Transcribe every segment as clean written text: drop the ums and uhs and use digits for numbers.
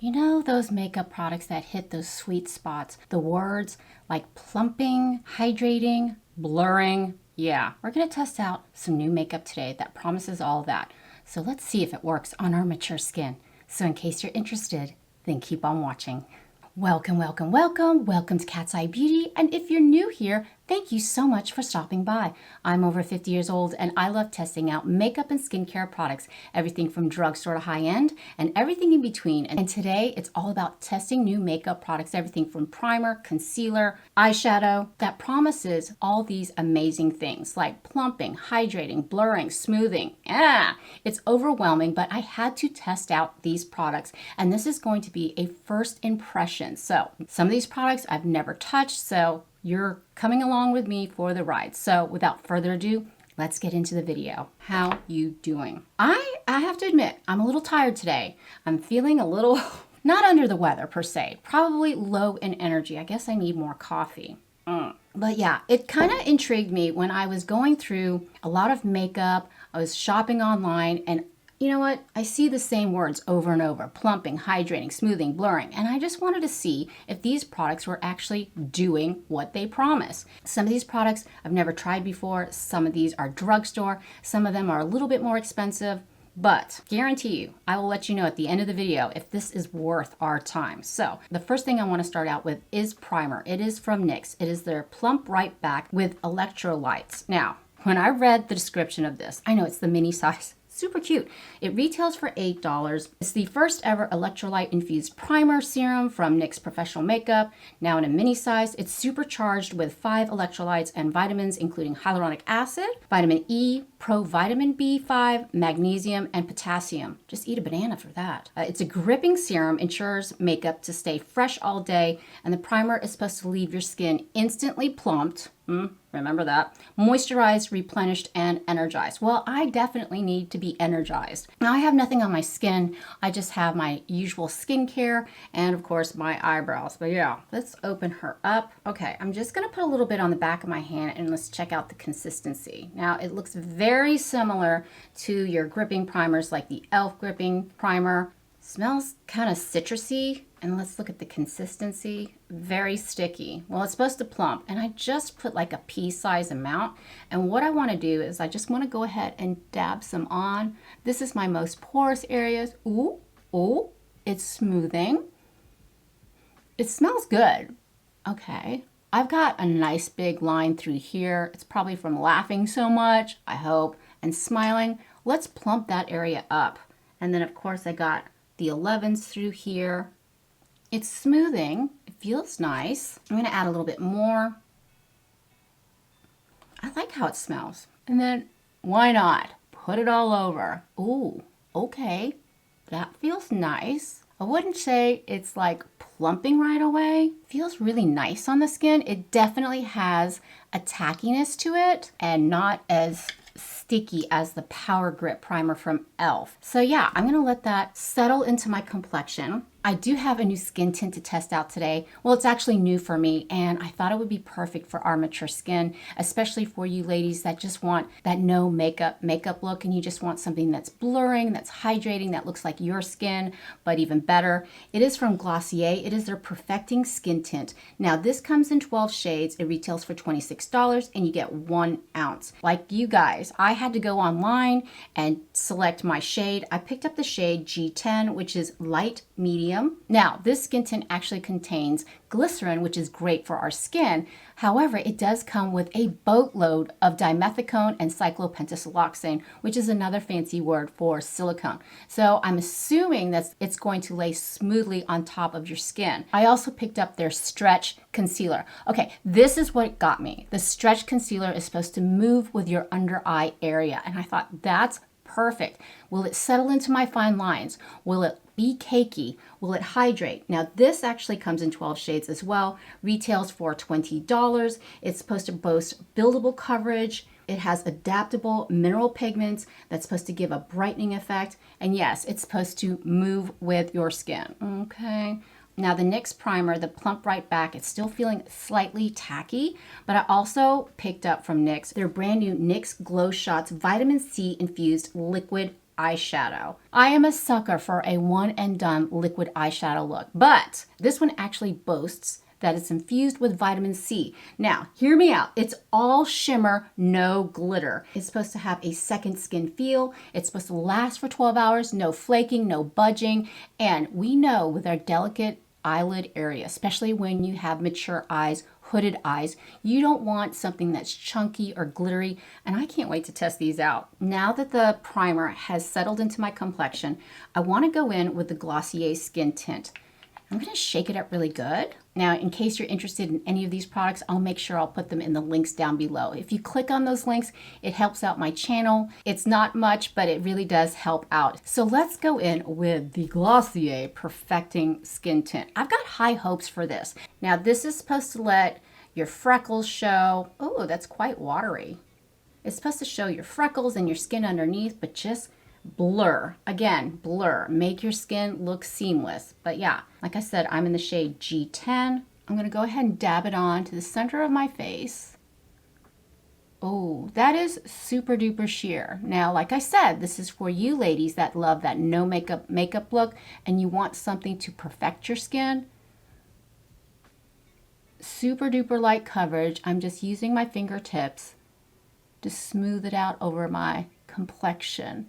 You know those makeup products that hit those sweet spots? The words like plumping, hydrating, blurring. Yeah, we're going to test out some new makeup today that promises all that. So let's see if it works on our mature skin. So in case you're interested, then keep on watching. Welcome, welcome, welcome. Welcome to Cat's Eye Beauty. And if you're new here, thank you so much for stopping by. I'm over 50 years old and I love testing out makeup and skincare products, everything from drugstore to high-end and everything in between. And today it's all about testing new makeup products, everything from primer, concealer, eyeshadow, that promises all these amazing things like plumping, hydrating, blurring, smoothing. It's overwhelming, but I had to test out these products and this is going to be a first impression. So some of these products I've never touched, so you're coming along with me for the ride. So without further ado, let's get into the video. How you doing? I have to admit, I'm a little tired today. I'm feeling a little, not under the weather per se, probably low in energy. I guess I need more coffee. But yeah, it kind of intrigued me when I was going through a lot of makeup. I was shopping online and you know what? I see the same words over and over, plumping, hydrating, smoothing, blurring, and I just wanted to see if these products were actually doing what they promise. Some of these products I've never tried before. Some of these are drugstore. Some of them are a little bit more expensive, but guarantee you, I will let you know at the end of the video if this is worth our time. So the first thing I want to start out with is primer. It is from NYX. It is their Plump Right Back with electrolytes. Now, when I read the description of this, I know it's the mini size. Super cute. It retails for $8. It's the first ever electrolyte infused primer serum from NYX Professional Makeup. Now in a mini size, it's supercharged with 5 electrolytes and vitamins, including hyaluronic acid, vitamin E, provitamin B5, magnesium, and potassium. Just eat a banana for that. It's a gripping serum, ensures makeup to stay fresh all day, and the primer is supposed to leave your skin instantly plumped. Remember that. Moisturized, replenished, and energized. Well, I definitely need to be energized. Now, I have nothing on my skin. I just have my usual skincare and, of course, my eyebrows. But yeah, let's open her up. Okay, I'm just going to put a little bit on the back of my hand and let's check out the consistency. Now, it looks very similar to your gripping primers like the e.l.f. gripping primer. Smells kind of citrusy. And let's look at the consistency. Very sticky. Well, it's supposed to plump. And I just put like a pea-size amount. And what I want to do is I just want to go ahead and dab some on. This is my most porous areas. Ooh, ooh, it's smoothing. It smells good. Okay. I've got a nice big line through here. It's probably from laughing so much, I hope, and smiling. Let's plump that area up. And then, of course, I got the 11s through here. It's smoothing. It feels nice. I'm going to add a little bit more. I like how it smells. And then why not? Put it all over. Ooh, okay. That feels nice. I wouldn't say it's like plumping right away. Feels really nice on the skin. It definitely has a tackiness to it and not as sticky as the Power Grip primer from e.l.f. So yeah, I'm going to let that settle into my complexion. I do have a new skin tint to test out today. Well, it's actually new for me, and I thought it would be perfect for our mature skin, especially for you ladies that just want that no makeup look, and you just want something that's blurring, that's hydrating, that looks like your skin, but even better. It is from Glossier. It is their Perfecting Skin Tint. Now, this comes in 12 shades. It retails for $26, and you get 1 ounce. Like you guys, I had to go online and select my shade. I picked up the shade G10, which is light medium. Now, this skin tint actually contains glycerin, which is great for our skin. However, it does come with a boatload of dimethicone and cyclopentasiloxane, which is another fancy word for silicone. So I'm assuming that it's going to lay smoothly on top of your skin. I also picked up their Stretch Concealer. Okay, this is what got me. The Stretch Concealer is supposed to move with your under eye area, and I thought that's perfect. Will it settle into my fine lines? Will it be cakey? Will it hydrate? Now, this actually comes in 12 shades as well. Retails for $20. It's supposed to boast buildable coverage. It has adaptable mineral pigments that's supposed to give a brightening effect. And yes, it's supposed to move with your skin. Okay. Now the NYX primer, the Plump Right Back, it's still feeling slightly tacky, but I also picked up from NYX their brand new NYX Glow Shots Vitamin C Infused Liquid eyeshadow. I am a sucker for a one and done liquid eyeshadow look, but this one actually boasts that it's infused with vitamin C. Now, hear me out. It's all shimmer, no glitter. It's supposed to have a second skin feel. It's supposed to last for 12 hours, no flaking, no budging. And we know with our delicate eyelid area, especially when you have mature eyes, hooded eyes, you don't want something that's chunky or glittery, and I can't wait to test these out. Now that the primer has settled into my complexion, I want to go in with the Glossier Skin Tint. I'm going to shake it up really good. Now, in case you're interested in any of these products, I'll make sure I'll put them in the links down below. If you click on those links, it helps out my channel. It's not much, but it really does help out. So let's go in with the Glossier Perfecting Skin Tint. I've got high hopes for this. Now, this is supposed to let your freckles show. Oh, that's quite watery. It's supposed to show your freckles and your skin underneath, but just blur. Again, blur. Make your skin look seamless. But yeah, like I said, I'm in the shade G10. I'm going to go ahead and dab it on to the center of my face. Oh, that is super duper sheer. Now, like I said, this is for you ladies that love that no makeup look and you want something to perfect your skin. Super duper light coverage. I'm just using my fingertips to smooth it out over my complexion.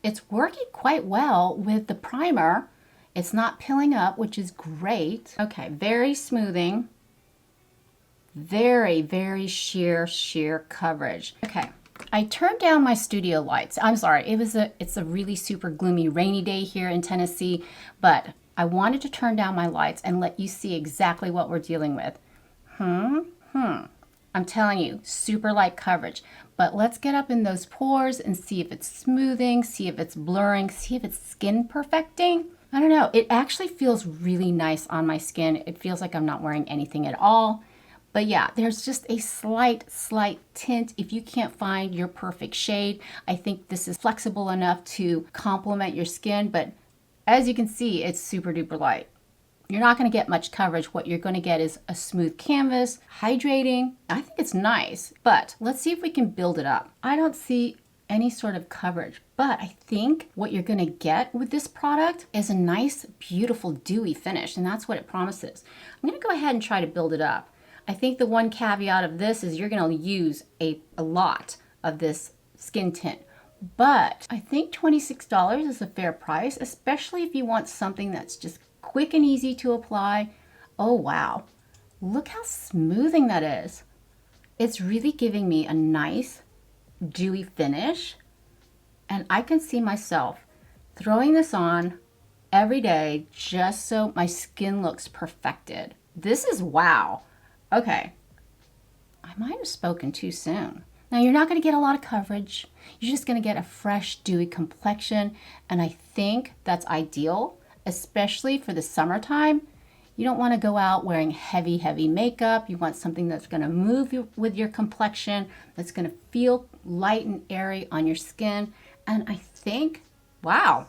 It's working quite well with the primer. It's not pilling up, which is great. Okay, very smoothing. Very, very sheer coverage. Okay, I turned down my studio lights. I'm sorry, it's a really super gloomy rainy day here in Tennessee, but I wanted to turn down my lights and let you see exactly what we're dealing with. I'm telling you, super light coverage. But let's get up in those pores and see if it's smoothing, see if it's blurring, see if it's skin perfecting. I don't know. It actually feels really nice on my skin. It feels like I'm not wearing anything at all. But yeah, there's just a slight tint. If you can't find your perfect shade, I think this is flexible enough to complement your skin. But as you can see, it's super duper light. You're not going to get much coverage. What you're going to get is a smooth canvas, hydrating. I think it's nice, but let's see if we can build it up. I don't see any sort of coverage, but I think what you're going to get with this product is a nice, beautiful, dewy finish, and that's what it promises. I'm going to go ahead and try to build it up. I think the one caveat of this is you're going to use a lot of this skin tint, but I think $26 is a fair price, especially if you want something that's just quick and easy to apply. Oh wow, look how smoothing that is. It's really giving me a nice dewy finish, and I can see myself throwing this on every day just so my skin looks perfected. This is wow. Okay, I might have spoken too soon. Now you're not going to get a lot of coverage. You're just going to get a fresh dewy complexion, and I think that's ideal, especially for the summertime. You don't want to go out wearing heavy makeup. You want something that's going to move with your complexion, that's going to feel light and airy on your skin. And I think, wow,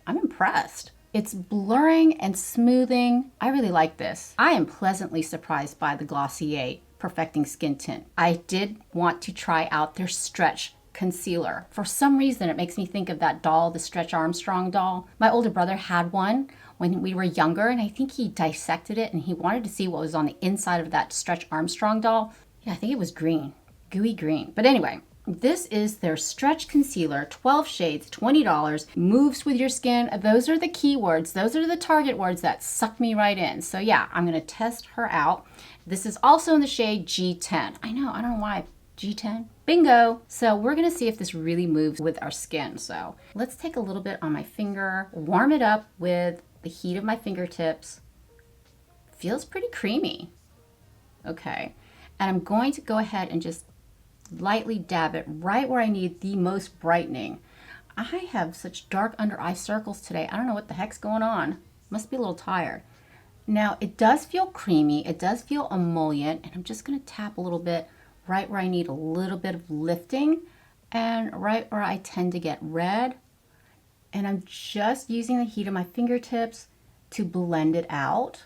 I'm impressed. It's blurring and smoothing. I really like this. I am pleasantly surprised by the Glossier Perfecting Skin Tint. I did want to try out their stretch concealer. For some reason, it makes me think of that doll, the Stretch Armstrong doll. My older brother had one when we were younger, and I think he dissected it and he wanted to see what was on the inside of that Stretch Armstrong doll. Yeah, I think it was green, gooey green. But anyway, this is their Stretch Concealer, 12 shades, $20, moves with your skin. Those are the keywords. Those are the target words that suck me right in. So yeah, I'm gonna test her out. This is also in the shade G10. I don't know why. G10, bingo. So we're gonna see if this really moves with our skin. So let's take a little bit on my finger, warm it up with the heat of my fingertips. Feels pretty creamy. Okay, and I'm going to go ahead and just lightly dab it right where I need the most brightening. I have such dark under eye circles today. I don't know what the heck's going on. Must be a little tired. Now it does feel creamy, it does feel emollient, and I'm just gonna tap a little bit right where I need a little bit of lifting and right where I tend to get red. And I'm just using the heat of my fingertips to blend it out.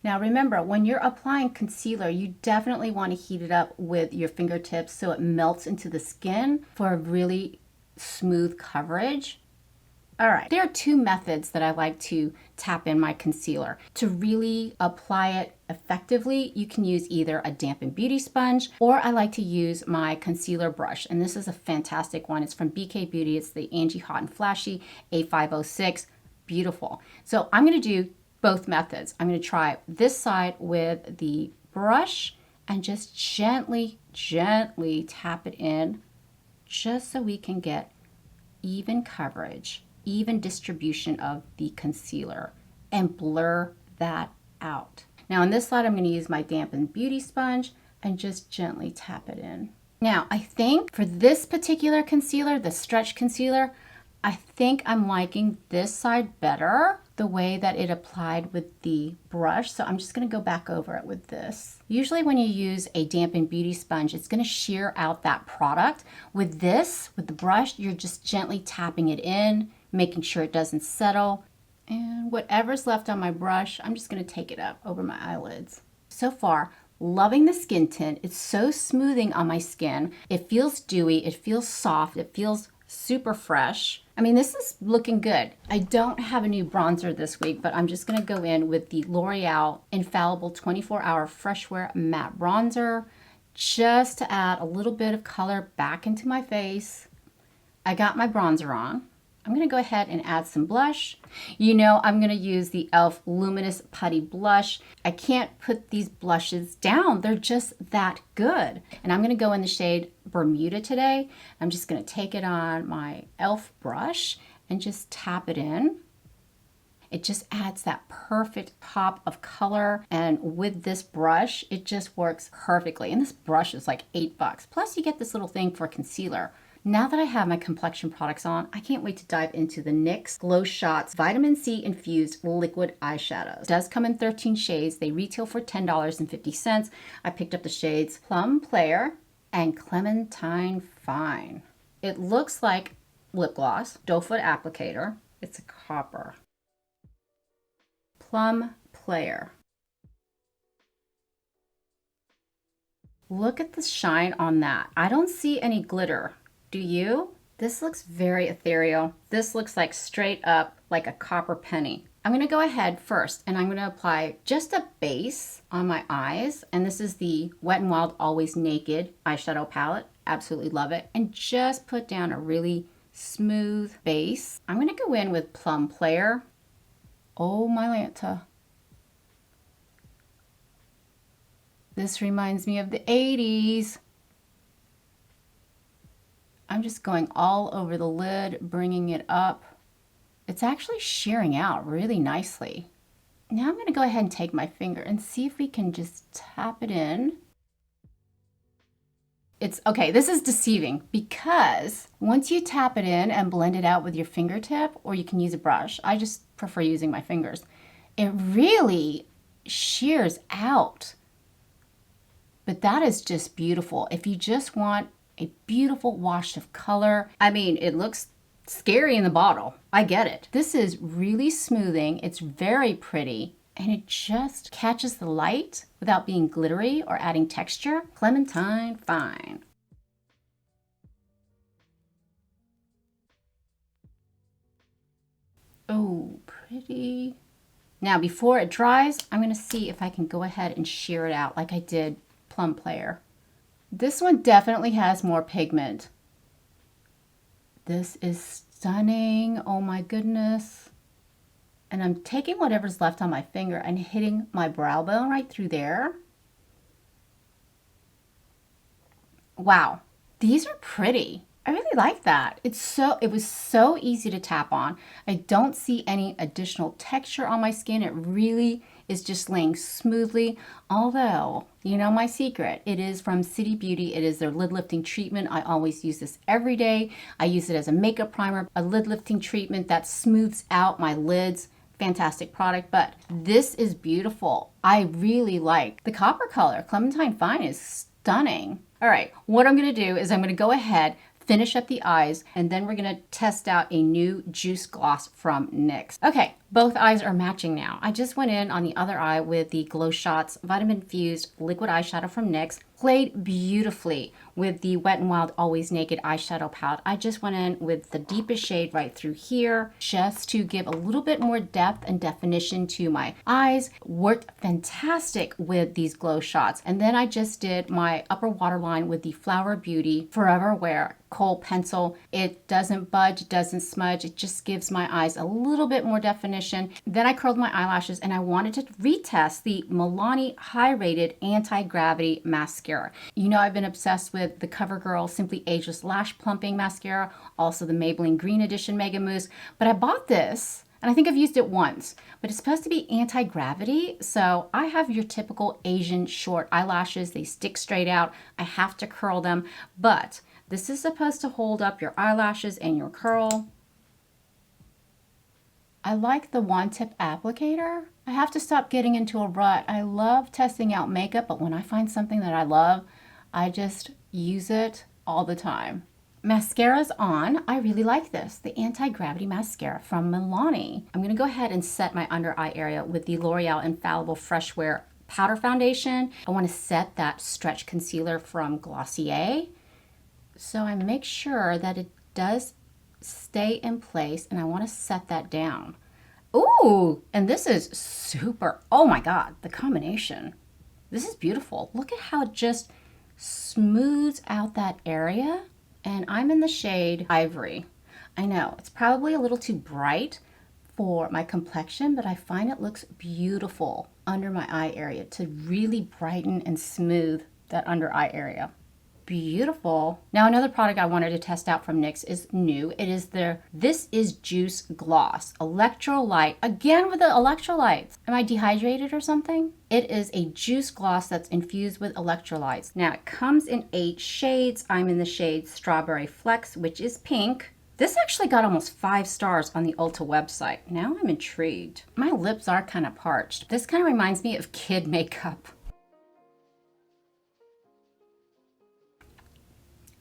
Now remember, when you're applying concealer, you definitely want to heat it up with your fingertips so it melts into the skin for a really smooth coverage. All right, there are two methods that I like to tap in my concealer. To really apply it effectively, you can use either a dampened beauty sponge, or I like to use my concealer brush. And this is a fantastic one. It's from BK Beauty. It's the Angie Hot and Flashy A506. Beautiful. So I'm gonna do both methods. I'm gonna try this side with the brush and just gently tap it in, just so we can get even coverage, even distribution of the concealer, and blur that out. Now on this side, I'm going to use my dampened beauty sponge and just gently tap it in. Now I think for this particular concealer, the stretch concealer, I think I'm liking this side better, the way that it applied with the brush. So I'm just going to go back over it with this. Usually when you use a dampened beauty sponge, it's going to shear out that product. With this, with the brush, you're just gently tapping it in, making sure it doesn't settle. And whatever's left on my brush, I'm just going to take it up over my eyelids. So far, loving the skin tint. It's so smoothing on my skin. It feels dewy, it feels soft, it feels super fresh. I mean, this is looking good. I don't have a new bronzer this week, but I'm just gonna go in with the L'Oreal Infallible 24-Hour Fresh Wear Matte Bronzer, just to add a little bit of color back into my face. I got my bronzer on. I'm gonna go ahead and add some blush. You know, I'm gonna use the e.l.f. Luminous Putty Blush. I can't put these blushes down. They're just that good. And I'm gonna go in the shade Bermuda today. I'm just gonna take it on my e.l.f. brush and just tap it in. It just adds that perfect pop of color. And with this brush, it just works perfectly. And this brush is like $8. Plus you get this little thing for concealer. Now that I have my complexion products on, I can't wait to dive into the NYX Glow Shots Vitamin C Infused Liquid Eyeshadows. It does come in 13 shades. They retail for $10.50. I picked up the shades Plum Player and Clementine Fine. It looks like lip gloss, doe foot applicator. It's a copper. Plum Player. Look at the shine on that. I don't see any glitter. Do you? This looks very ethereal. This looks like straight up like a copper penny. I'm gonna go ahead first and I'm gonna apply just a base on my eyes. And this is the Wet n Wild Always Naked eyeshadow palette. Absolutely love it. And just put down a really smooth base. I'm gonna go in with Plum Player. Oh my Lanta. This reminds me of the 80s. I'm just going all over the lid, bringing it up. It's actually shearing out really nicely. Now I'm going to go ahead and take my finger and see if we can just tap it in. It's okay, this is deceiving because once you tap it in and blend it out with your fingertip, or you can use a brush, I just prefer using my fingers, it really shears out. But that is just beautiful. If you just want a beautiful wash of color. I mean, it looks scary in the bottle. I get it. This is really smoothing. It's very pretty. And it just catches the light without being glittery or adding texture. Clementine Fine. Oh, pretty. Now, before it dries, I'm going to see if I can go ahead and shear it out like I did Plum Player. This one definitely has more pigment. This is stunning. Oh my goodness. And I'm taking whatever's left on my finger and hitting my brow bone right through there. Wow, these are pretty. I really like that. It was so easy to tap on. I don't see any additional texture on my skin. It really is just laying smoothly. Although, you know my secret, it is from City Beauty. It is their lid lifting treatment. I always use this every day. I use it as a makeup primer, a lid lifting treatment that smooths out my lids. Fantastic product, but this is beautiful. I really like the copper color. Clementine Fine is stunning. All right, what I'm gonna do is I'm gonna go ahead, finish up the eyes, and then we're gonna test out a new juice gloss from NYX. Okay, Both eyes are matching now. I just went in on the other eye with the Glow Shots Vitamin Infused Liquid Eyeshadow from NYX. Played beautifully with the Wet n Wild Always Naked eyeshadow palette. I just went in with the deepest shade right through here just to give a little bit more depth and definition to my eyes. Worked fantastic with these Glow Shots. And then I just did my upper waterline with the Flower Beauty Forever Wear Kohl pencil. It doesn't budge, it doesn't smudge, it just gives my eyes a little bit more definition. Then I curled my eyelashes and I wanted to retest the Milani High Rated Anti-Gravity Mascara. You know I've been obsessed with the CoverGirl Simply Ageless Lash Plumping Mascara, also the Maybelline Green Edition Mega Mousse, but I bought this and I think I've used it once, but it's supposed to be anti-gravity. So I have your typical Asian short eyelashes. They stick straight out. I have to curl them, but this is supposed to hold up your eyelashes and your curl. I like the one tip applicator. I have to stop getting into a rut. I love testing out makeup, but when I find something that I love, I just use it all the time. Mascara's on. I really like this, the Anti-Gravity Mascara from Milani. I'm gonna go ahead and set my under eye area with the L'Oreal Infallible Fresh Wear Powder Foundation. I wanna set that stretch concealer from Glossier. So I make sure that it does stay in place and I want to set that down. Ooh, and this is super, oh my God, the combination. This is beautiful. Look at how it just smooths out that area. And I'm in the shade Ivory. I know, it's probably a little too bright for my complexion, but I find it looks beautiful under my eye area to really brighten and smooth that under eye area. Beautiful. Now another product I wanted to test out from NYX is new. It is their This Is Juice Gloss Electrolyte, again with the electrolytes. Am I dehydrated or something? It is a juice gloss that's infused with electrolytes. Now it comes in 8 shades. I'm in the shade Strawberry Flex, which is pink. This actually got almost 5 stars on the Ulta website. Now I'm intrigued. My lips are kind of parched. This kind of reminds me of kid makeup.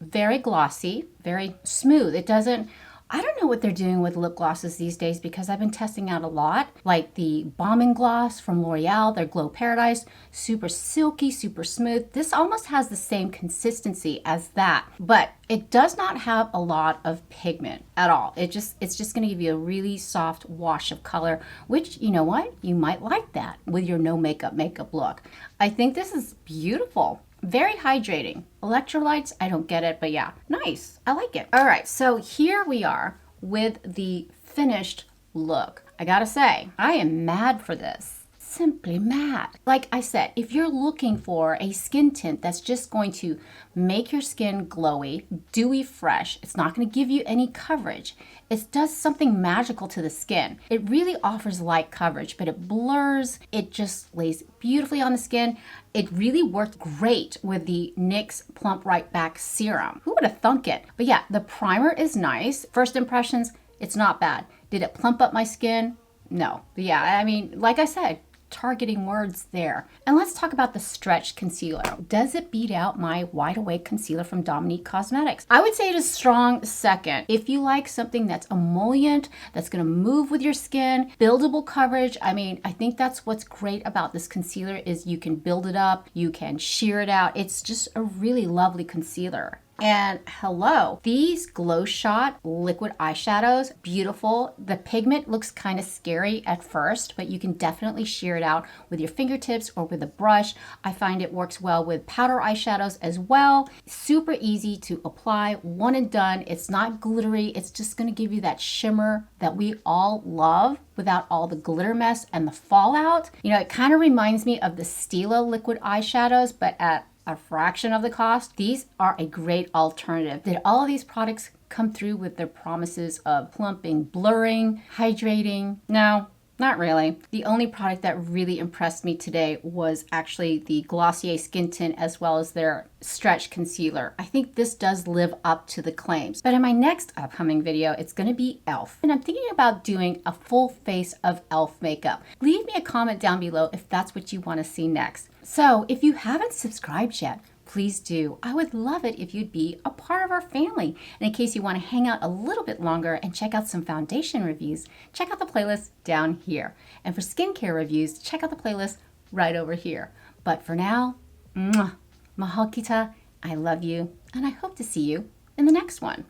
Very glossy, very smooth. It doesn't, I don't know what they're doing with lip glosses these days because I've been testing out a lot, like the Bombing Gloss from L'Oreal, their Glow Paradise, super silky, super smooth. This almost has the same consistency as that, but it does not have a lot of pigment at all. It's just gonna give you a really soft wash of color, which, you know what? You might like that with your no makeup look. I think this is beautiful. Very hydrating. Electrolytes, I don't get it, but yeah, nice. I like it. All right, so here we are with the finished look. I gotta say, I am mad for this. Simply mad. Like I said, if you're looking for a skin tint that's just going to make your skin glowy, dewy, fresh, it's not going to give you any coverage. It does something magical to the skin. It really offers light coverage, but it blurs. It just lays beautifully on the skin. It really worked great with the NYX Plump Right Back Serum. Who would have thunk it? But yeah, the primer is nice. First impressions, it's not bad. Did it plump up my skin? No. But yeah, I mean, like I said, targeting words there. And let's talk about the stretch concealer. Does it beat out my Wide Awake concealer from Dominique Cosmetics? I would say it is strong second. If you like something that's emollient, that's gonna move with your skin, buildable coverage, I mean, I think that's what's great about this concealer is you can build it up, you can sheer it out. It's just a really lovely concealer. And hello, these Glow Shot liquid eyeshadows, beautiful. The pigment looks kind of scary at first, but you can definitely sheer it out with your fingertips or with a brush. I find it works well with powder eyeshadows as well. Super easy to apply, one and done. It's not glittery. It's just gonna give you that shimmer that we all love without all the glitter mess and the fallout. You know, it kind of reminds me of the Stila liquid eyeshadows, but at a fraction of the cost. These are a great alternative. Did all of these products come through with their promises of plumping, blurring, hydrating? No, not really. The only product that really impressed me today was actually the Glossier Skin Tint as well as their stretch concealer. I think this does live up to the claims. But in my next upcoming video, it's gonna be e.l.f. And I'm thinking about doing a full face of e.l.f. makeup. Leave me a comment down below if that's what you wanna see next. So if you haven't subscribed yet, please do. I would love it if you'd be a part of our family. And in case you want to hang out a little bit longer and check out some foundation reviews, check out the playlist down here. And for skincare reviews, check out the playlist right over here. But for now, mahal kita, I love you, and I hope to see you in the next one.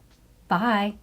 Bye.